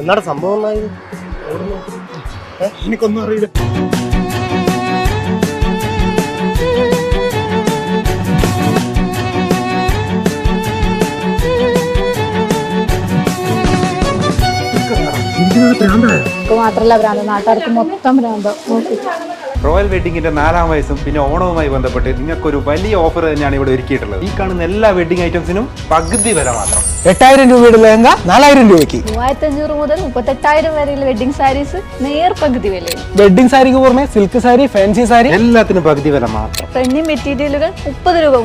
എന്നാടെ സംഭവം എനിക്കൊന്നും അറിയില്ല. മാത്രല്ല ഭ്രാന്ത്, നാട്ടുകാർക്ക് മൊത്തം ഭ്രാന്ത്. റോയൽ വെഡിങ്ങിന്റെ 4ാം വയസ്സും പിന്നെ ഓണവുമായി ബന്ധപ്പെട്ട് നിങ്ങൾക്കൊരു വലിയ ഓഫർ തന്നെയാണ് ഇവിടെ ഒരുക്കിയിട്ടുള്ളത്. ഈ കാണുന്ന എല്ലാ വെഡിങ് ഐറ്റംസിനും പകുതി വില മാത്രം. 8000 രൂപയുടെ ലെഹങ്ക 4000 രൂപയ്ക്ക്. 3500 മുതൽ 38,000 വരെയുള്ള വെഡിങ് സാരീസ് നേർ പകുതി വിലയിൽ. വെഡിങ് സാരിക്ക് പുറമെ സിൽക്ക് സാരി, ഫാൻസി സാരി എല്ലാത്തിനും പകുതി വില മാത്രം. ട്രെൻഡിങ് മെറ്റീരിയലുകൾ 30 രൂപ